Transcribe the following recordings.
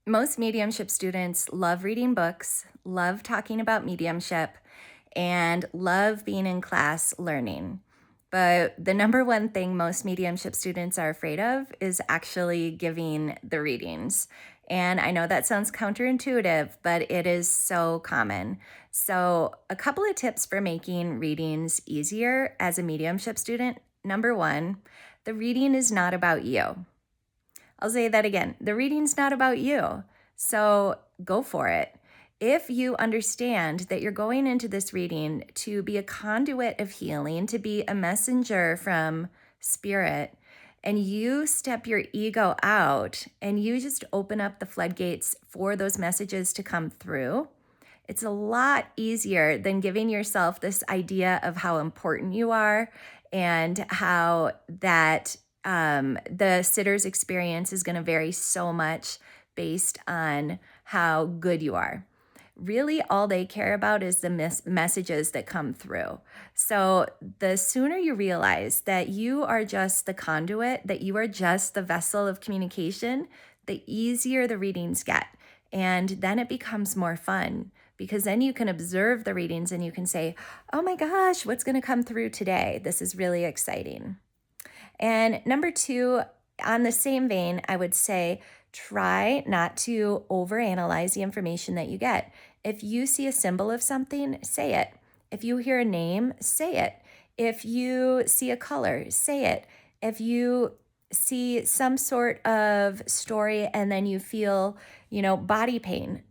Most mediumship students love reading books, love talking about mediumship, and love being in class learning. But the number one thing most mediumship students are afraid of is actually giving the readings. And I know that sounds counterintuitive, but it is so common. So, a couple of tips for making readings easier as a mediumship student. Number one, the reading is not about you. I'll say that again. The reading's not about you. So go for it. If you understand that you're going into this reading to be a conduit of healing, to be a messenger from spirit, and you step your ego out and you just open up the floodgates for those messages to come through, it's a lot easier than giving yourself this idea of how important you are and how that the sitter's experience is going to vary so much based on how good you are. Really, all they care about is the messages that come through. So, the sooner you realize that you are just the conduit, that you are just the vessel of communication, the easier the readings get. And then it becomes more fun because then you can observe the readings and you can say, oh my gosh, what's going to come through today? This is really exciting. And number two, on the same vein, I would say try not to overanalyze the information that you get. If you see a symbol of something, say it. If you hear a name, say it. If you see a color, say it. If you see some sort of story and then you feel, body pain,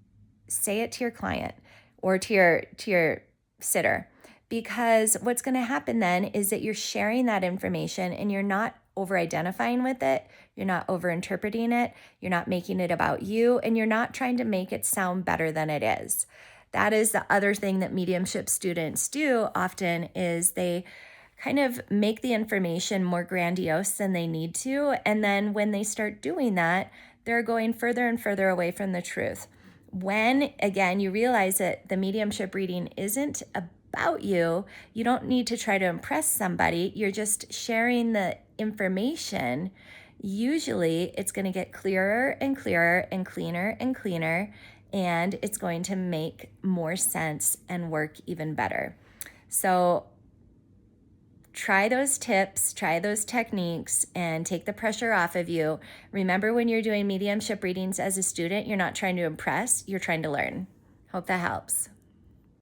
say it to your client or to your sitter. Because what's going to happen then is that you're sharing that information and you're not over identifying with it, you're not over interpreting it, you're not making it about you, and you're not trying to make it sound better than it is. That is the other thing that mediumship students do often is they kind of make the information more grandiose than they need to. And then when they start doing that, they're going further and further away from the truth. When, again, you realize that the mediumship reading isn't about you, you don't need to try to impress somebody. You're just sharing the information. Usually it's going to get clearer and clearer and cleaner and cleaner, and it's going to make more sense and work even better. So try those tips, try those techniques, and take the pressure off of you. Remember, when you're doing mediumship readings as a student, you're not trying to impress, you're trying to learn. Hope that helps.